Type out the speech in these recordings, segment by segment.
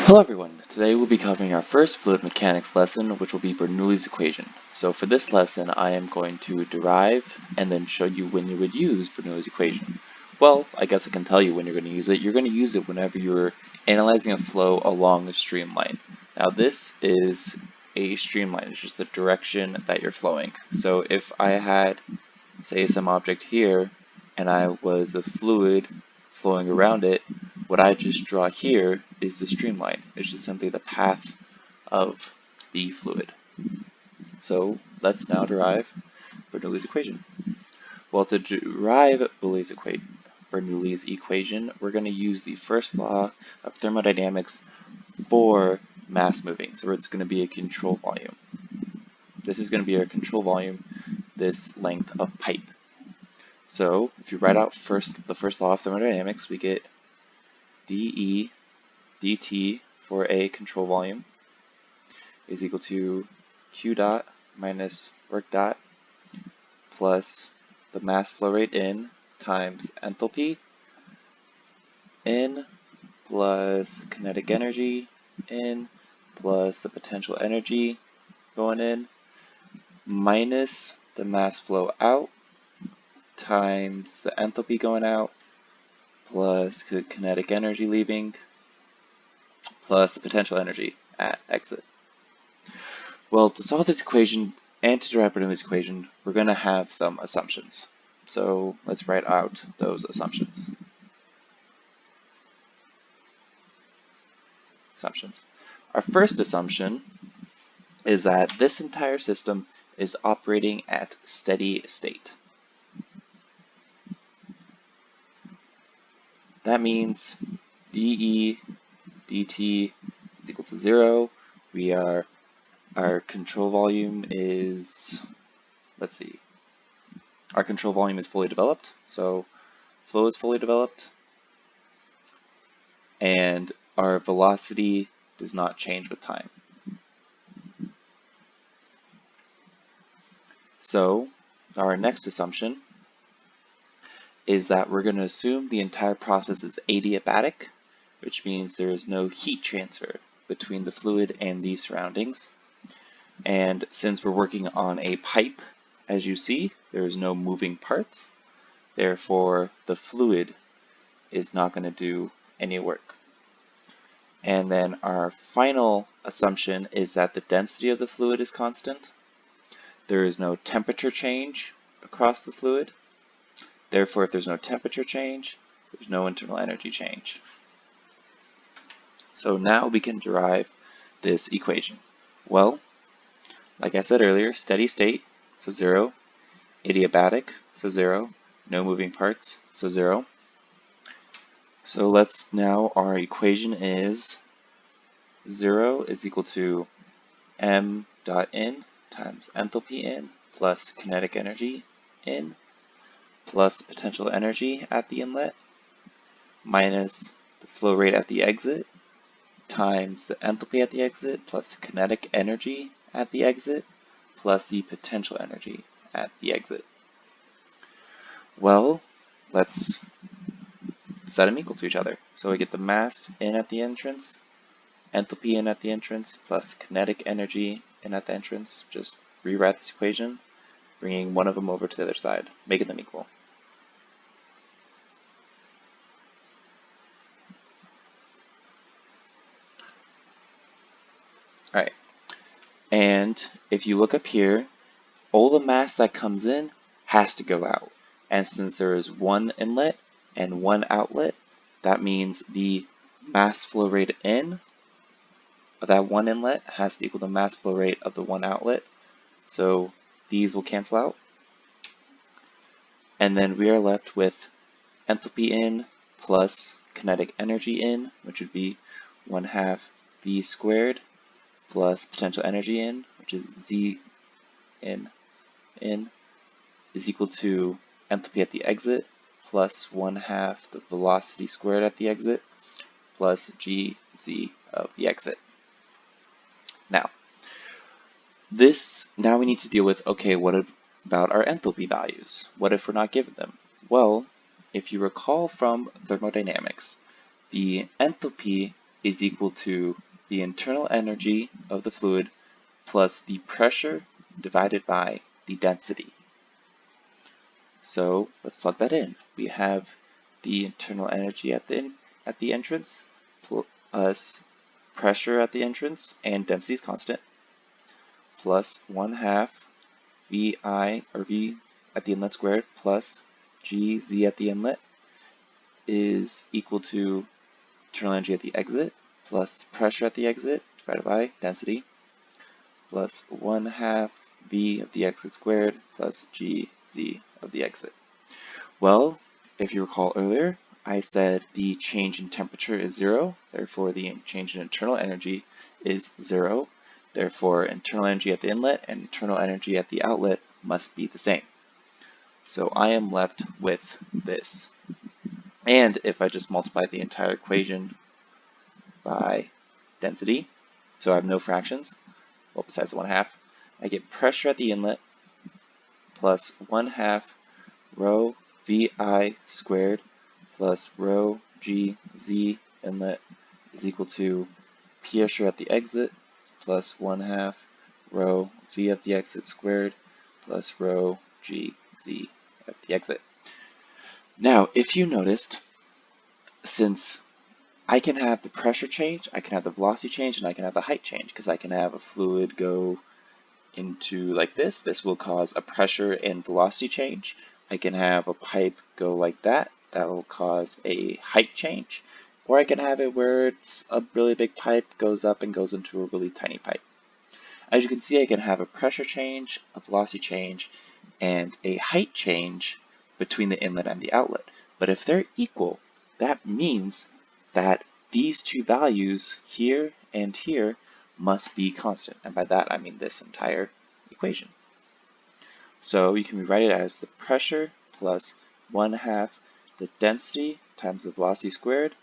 Hello everyone, today we'll be covering our first fluid mechanics lesson, which will be Bernoullis equation. So for this lesson I am going to derive and then show you when you would use Bernoullis equation. Well, I guess I can tell you when you're going to use it. You're going to use it whenever you're analyzing a flow along a streamline. Now this is a streamline, it's just the direction that you're flowing. So if I had, say, some object here and I was a fluid flowing around it, what I just draw here is the streamline. It's just simply the path of the fluid. So let's now derive Bernoullis equation. Well, to derive Bernoullis equation, we're going to use the first law of thermodynamics for mass moving. So it's going to be a control volume. This is going to be our control volume, this length of pipe. So if you write out the first law of thermodynamics, we get dE dt for a control volume is equal to q dot minus work dot plus the mass flow rate in times enthalpy in plus kinetic energy in plus the potential energy going in minus the mass flow out times the enthalpy going out plus the kinetic energy leaving plus the potential energy at exit. Well, to solve this equation and to derive Bernoullis equation, we're going to have some assumptions. So let's write out those assumptions. Our first assumption is that this entire system is operating at steady state. That means dE dt is equal to 0. Our control volume is, our control volume is fully developed, so flow is fully developed, and our velocity does not change with time. So our next assumption is that we're going to assume the entire process is adiabatic, which means there is no heat transfer between the fluid and the surroundings. And since we're working on a pipe, as you see, there is no moving parts. Therefore, the fluid is not going to do any work. And then our final assumption is that the density of the fluid is constant. There is no temperature change across the fluid. Therefore, if there's no temperature change, there's no internal energy change. So now we can derive this equation. Well, like I said earlier, steady state, so 0. Adiabatic, so 0. No moving parts, so 0. So our equation is 0 is equal to m dot in times enthalpy in plus kinetic energy in plus potential energy at the inlet minus the flow rate at the exit times the enthalpy at the exit plus the kinetic energy at the exit plus the potential energy at the exit. Well, let's set them equal to each other. So we get the mass in at the entrance, enthalpy in at the entrance, plus kinetic energy in at the entrance. Just rewrite this equation, bringing one of them over to the other side, making them equal. Alright, and if you look up here, all the mass that comes in has to go out. And since there is one inlet and one outlet, that means the mass flow rate in of that one inlet has to equal the mass flow rate of the one outlet. So these will cancel out. And then we are left with enthalpy in plus kinetic energy in, which would be 1/2 v squared plus potential energy in, which is z in is equal to enthalpy at the exit plus 1/2 the velocity squared at the exit plus gz of the exit. Now we need to deal with, okay, what about our enthalpy values? What if we're not given them? Well, if you recall from thermodynamics, the enthalpy is equal to the internal energy of the fluid plus the pressure divided by the density. So let's plug that in. We have the internal energy at the entrance plus pressure at the entrance, and density is constant, plus 1/2 VI, or V at the inlet squared, plus GZ at the inlet is equal to internal energy at the exit plus pressure at the exit divided by density plus 1/2 V of the exit squared plus GZ of the exit. Well, if you recall earlier, I said the change in temperature is 0, therefore the change in internal energy is 0, therefore internal energy at the inlet and internal energy at the outlet must be the same. So I am left with this. And if I just multiply the entire equation by density, so I have no fractions, well, besides the 1/2, I get pressure at the inlet plus 1/2 rho VI squared plus rho GZ inlet is equal to pressure at the exit plus 1/2 rho V of the exit squared plus rho GZ at the exit. Now, if you noticed, since I can have the pressure change, I can have the velocity change, and I can have the height change, because I can have a fluid go into like this. This will cause a pressure and velocity change. I can have a pipe go like that. That will cause a height change. Or I can have it where it's a really big pipe, goes up and goes into a really tiny pipe. As you can see, I can have a pressure change, a velocity change, and a height change between the inlet and the outlet. But if they're equal, that means that these two values here and here must be constant. And by that I mean this entire equation. So you can rewrite it as the pressure plus 1/2 the density times the velocity squared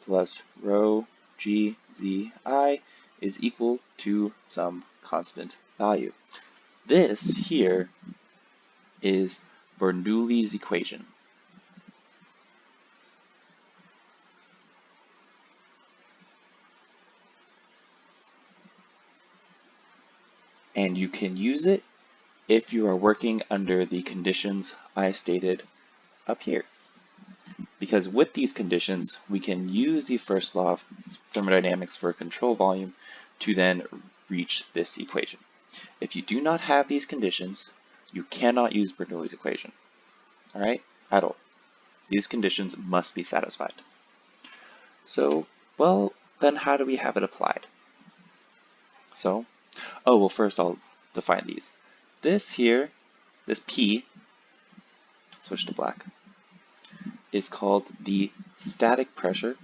plus rho GZI is equal to some constant value. This here is Bernoullis' equation. And you can use it if you are working under the conditions I stated up here. Because with these conditions, we can use the first law of thermodynamics for a control volume to then reach this equation. If you do not have these conditions, you cannot use Bernoullis' equation, all right, at all. These conditions must be satisfied. So, well, then how do we have it applied? So, well, first I'll define these. This here, this P, switch to black, is called the static pressure,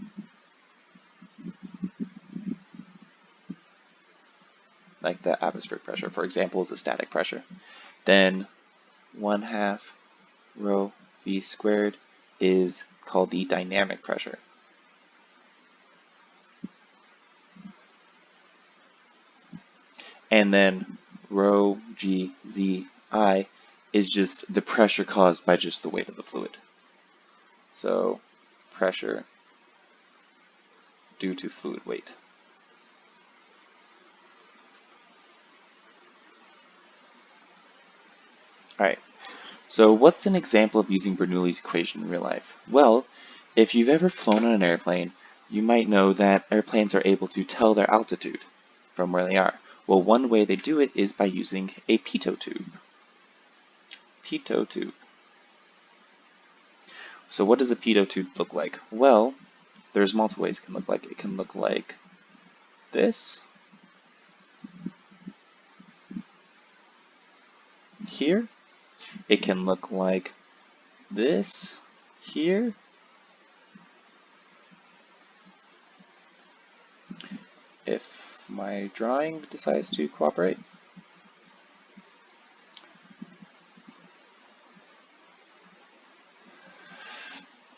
like the atmospheric pressure, for example, is the static pressure. Then 1/2 rho V squared is called the dynamic pressure. And then rho GZI is just the pressure caused by just the weight of the fluid. So pressure due to fluid weight. Alright, so what's an example of using Bernoullis' equation in real life? Well, if you've ever flown on an airplane, you might know that airplanes are able to tell their altitude from where they are. Well, one way they do it is by using a pitot tube. Pitot tube. So what does a pitot tube look like? Well, there's multiple ways it can look like. It can look like this. Here. It can look like this here. If my drawing decides to cooperate.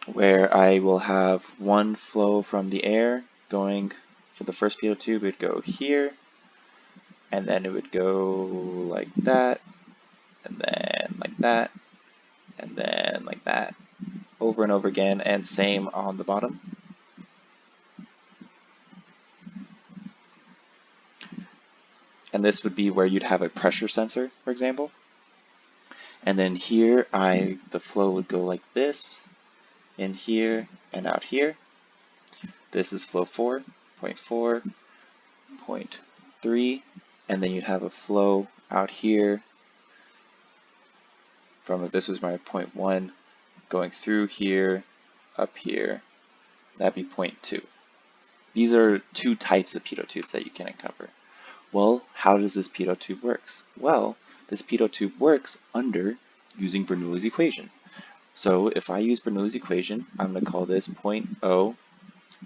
Where I will have one flow from the air going, for the first pitot tube, it would go here, and then it would go like that, and then like that, and then like that, over and over again, and same on the bottom. and this would be where you'd have a pressure sensor, for example. And then here, the flow would go like this, in here, and out here. This is flow 4, point 4, point 3, and then you'd have a flow out here from, if this was my point 1, going through here, up here, that'd be point 2. These are two types of pitot tubes that you can uncover. Well, how does this pitot tube works? Well, this pitot tube works under using Bernoullis equation. So if I use Bernoullis equation, I'm going to call this point O,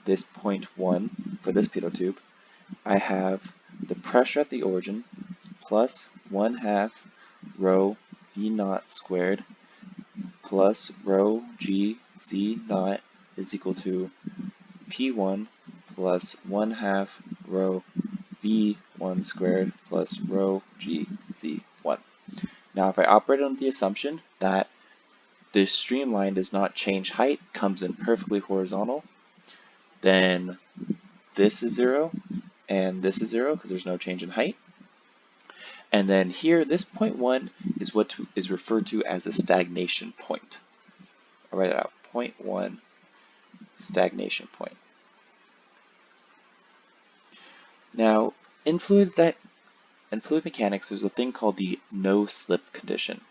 this point 1 for this pitot tube. I have the pressure at the origin plus 1/2 rho V naught squared plus rho G Z naught is equal to P1 plus 1/2 rho V1 squared plus rho G Z1. Now if I operate on the assumption that this streamline does not change height, comes in perfectly horizontal, then this is 0 and this is 0 because there's no change in height. And then here, this point 1 is what is referred to as a stagnation point. I'll write it out, point 1, stagnation point. Now, in fluid mechanics, there's a thing called the no-slip condition.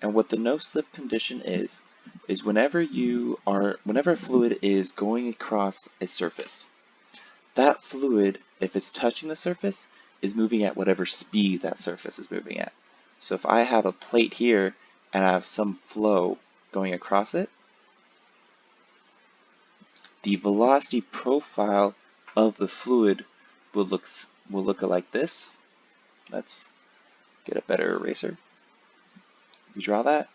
And what the no-slip condition is whenever a fluid is going across a surface, that fluid, if it's touching the surface, is moving at whatever speed that surface is moving at. So if I have a plate here and I have some flow going across it, the velocity profile of the fluid will look like this. Let's get a better eraser. We draw that.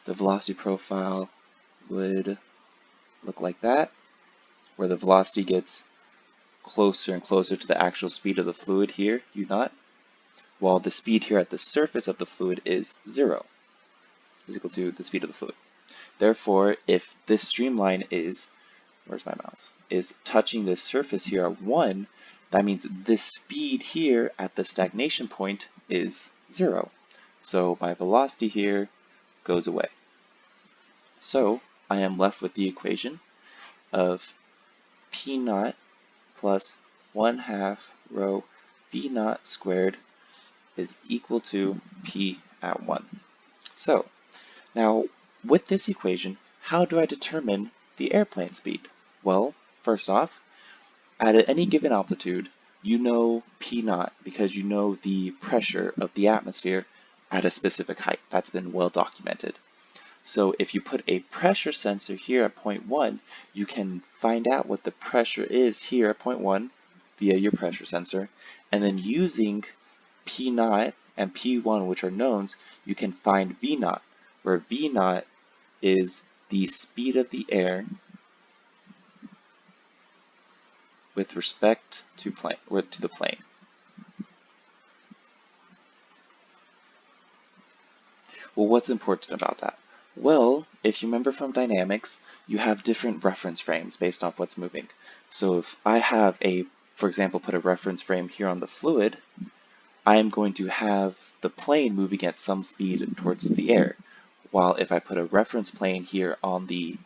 The velocity profile would look like that, where the velocity gets closer and closer to the actual speed of the fluid here, u naught, while the speed here at the surface of the fluid is 0, is equal to the speed of the fluid. Therefore, if this streamline is, where's my mouse, is touching the surface here at 1, that means this speed here at the stagnation point is 0. So my velocity here goes away. So I am left with the equation of P naught plus 1/2 rho V naught squared is equal to P at 1. So now with this equation, how do I determine the airplane speed? Well, first off, at any given altitude, you know P naught because you know the pressure of the atmosphere at a specific height. That's been well documented. So if you put a pressure sensor here at point 1, you can find out what the pressure is here at point 1 via your pressure sensor, and then using P naught and P1, which are knowns, you can find V naught, where V naught is the speed of the air with respect to the plane. Well, what's important about that? Well, if you remember from dynamics, you have different reference frames based off what's moving. So if I have for example, put a reference frame here on the fluid, I am going to have the plane moving at some speed towards the air. While if I put a reference plane here on the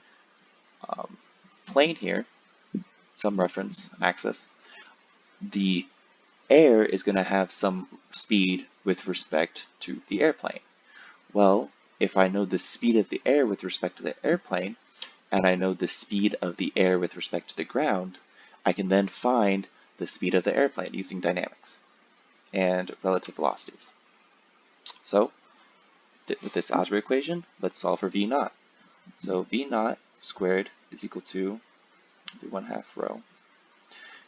plane here, some reference axis, the air is going to have some speed with respect to the airplane. Well, if I know the speed of the air with respect to the airplane, and I know the speed of the air with respect to the ground, I can then find the speed of the airplane using dynamics and relative velocities. So, with this algebra equation, let's solve for V naught. So V naught squared is equal to 1/2 rho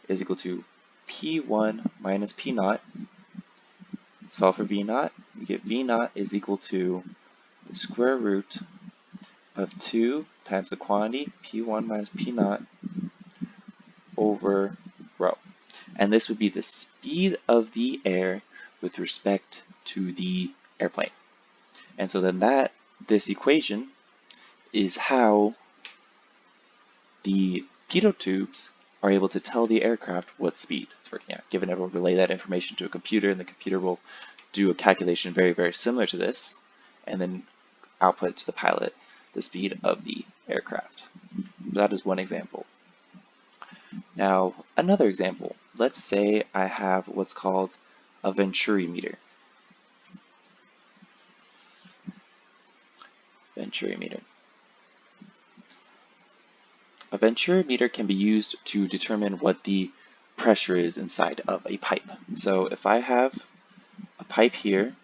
is equal to P1 minus P naught. Solve for V naught, we get V naught is equal to the square root of 2 times the quantity P1 minus P naught over rho. And this would be the speed of the air with respect to the airplane. And so then this equation is how the pitot tubes are able to tell the aircraft what speed it's working at. Given it will relay that information to a computer, and the computer will do a calculation very, very similar to this, and then output to the pilot the speed of the aircraft. That is one example. Now, another example. Let's say I have what's called a Venturi meter. Venturi meter. A Venturi meter can be used to determine what the pressure is inside of a pipe. So if I have a pipe here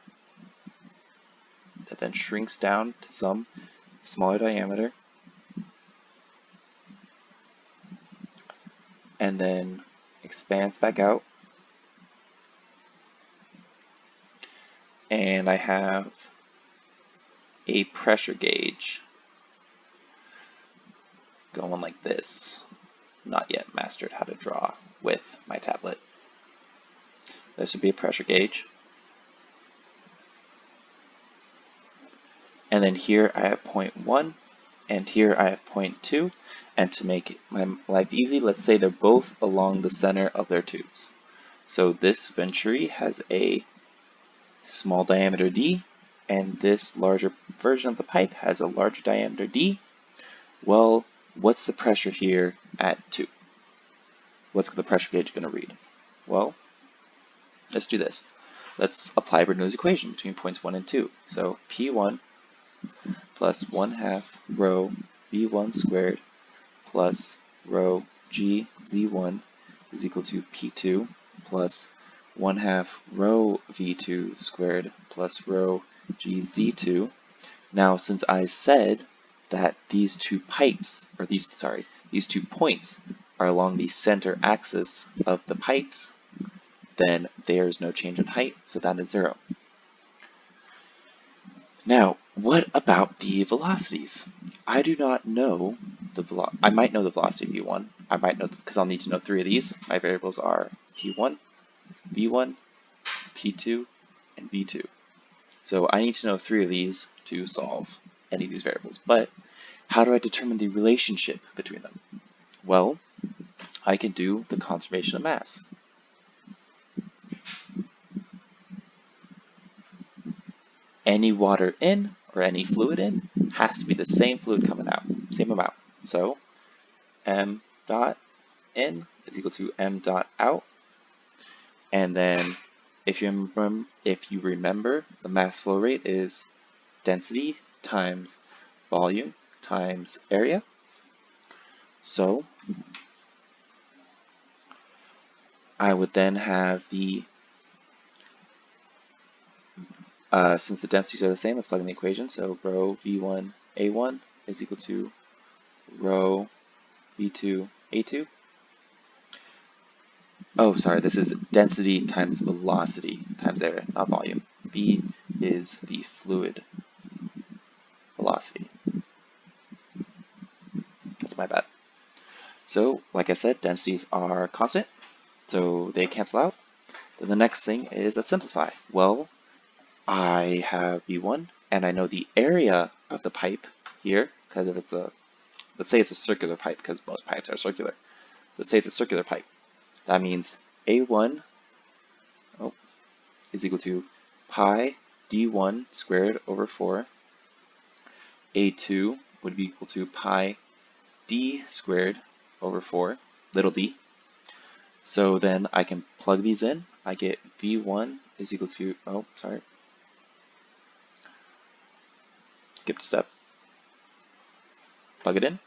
that then shrinks down to some smaller diameter and then expands back out, and I have a pressure gauge going like this. Not yet mastered how to draw with my tablet. This would be a pressure gauge. And then here I have point 1, and here I have point 2. And to make my life easy, let's say they're both along the center of their tubes. So this Venturi has a small diameter D, and this larger version of the pipe has a larger diameter D. Well, what's the pressure here at 2? What's the pressure gauge going to read? Well, let's do this. Let's apply Bernoullis equation between points 1 and 2. So P1 plus 1/2 rho V1 squared plus rho G Z1 is equal to P2 plus 1/2 rho V2 squared plus rho G Z2. Now, since I said that these two pipes, or these two points are along the center axis of the pipes, then there's no change in height, so that is 0. Now, what about the velocities? I do not know I might know the velocity of v1. I might know, because I'll need to know 3 of these. My variables are p1, v1, p2, and v2. So I need to know 3 of these to solve any of these variables. But how do I determine the relationship between them? Well, I can do the conservation of mass. Any water in, or any fluid in, has to be the same fluid coming out, same amount. So m dot in is equal to m dot out. And then if you remember, the mass flow rate is density times volume times area. So I would then have the since the densities are the same, let's plug in the equation. So rho v1 a1 is equal to rho v2 a2. Oh, sorry, this is density times velocity times area, not volume. V is the fluid velocity. That's my bad. So, like I said, densities are constant, so they cancel out. Then the next thing is, let's simplify. Well, I have V1, and I know the area of the pipe here, because if it's let's say it's a circular pipe, because most pipes are circular. Let's say it's a circular pipe. That means A1 is equal to pi d1 squared over 4. A2 would be equal to pi d squared over 4, little d. So then I can plug these in. I get V1 is equal to, skipped a step. Plug it in.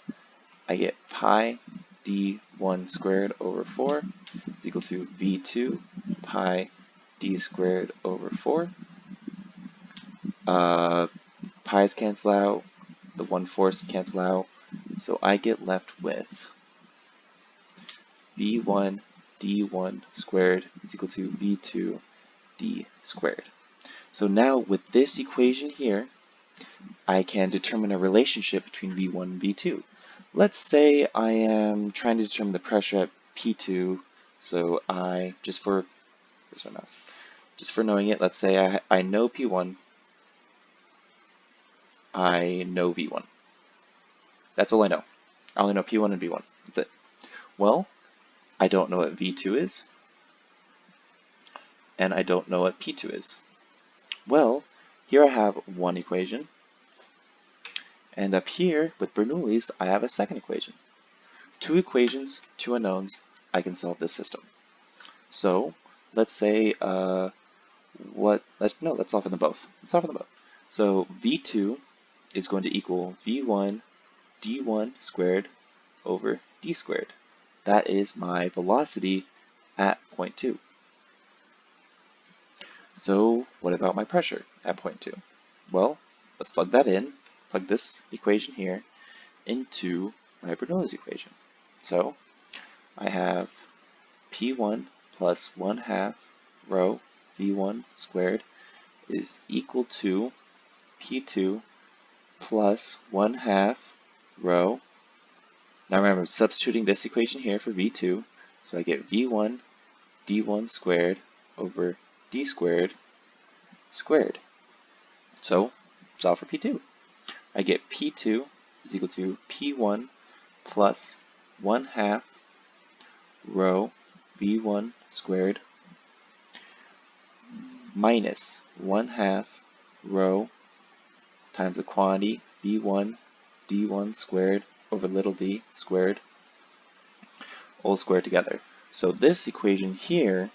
I get pi d1 squared over 4 is equal to V2 pi d squared over 4. Pi's cancel out, the 1/4 cancel out, so I get left with V1 d1 squared is equal to V2 d squared. So now with this equation here, I can determine a relationship between V1 and V2. Let's say I am trying to determine the pressure at P2, so just for knowing it, let's say I know P1, I know V1. That's all I know. I only know P1 and V1. That's it. Well, I don't know what V2 is, and I don't know what P2 is. Well, here I have one equation, and up here with Bernoullis, I have a second equation. Two equations, two unknowns, I can solve this system. So let's say let's solve for them both. Let's solve for them both. So V2 is going to equal V1 d1 squared over d squared. That is my velocity at point 2. So what about my pressure at point 2? Well, let's plug that in, plug this equation here into my Bernoullis equation. So I have P1 plus 1/2 rho V1 squared is equal to P2 plus 1/2 rho. Now remember, I'm substituting this equation here for V2, so I get V1 d1 squared over d squared squared. So solve for P2. I get P2 is equal to P1 plus 1/2 rho V1 squared minus 1/2 rho times the quantity V1 d1 squared over little d squared all squared together. So this equation here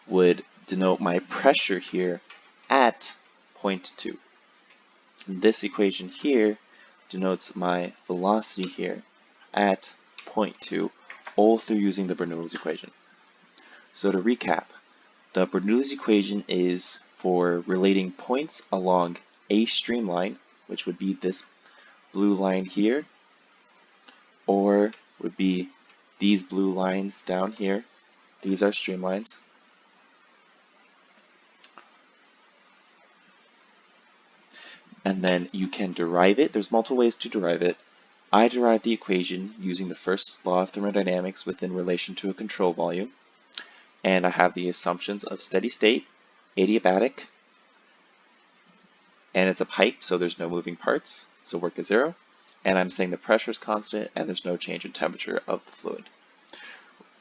would denote my pressure here at point 2. And this equation here denotes my velocity here at point 2, all through using the Bernoullis equation. So to recap, the Bernoullis equation is for relating points along a streamline, which would be this blue line here, or would be these blue lines down here. These are streamlines. And then you can derive it. There's multiple ways to derive it. I derived the equation using the first law of thermodynamics within relation to a control volume. And I have the assumptions of steady state, adiabatic, and it's a pipe, so there's no moving parts, so work is 0. And I'm saying the pressure is constant and there's no change in temperature of the fluid.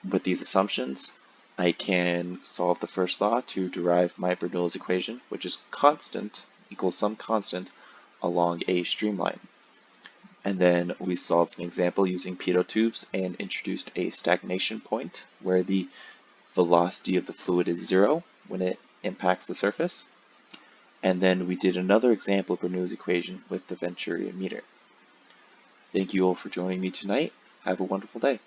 With these assumptions, I can solve the first law to derive my Bernoullis equation, which is constant equals some constant along a streamline. And then we solved an example using Pitot tubes and introduced a stagnation point where the velocity of the fluid is 0 when it impacts the surface. And then we did another example of Bernoullis equation with the Venturi meter. Thank you all for joining me tonight. Have a wonderful day.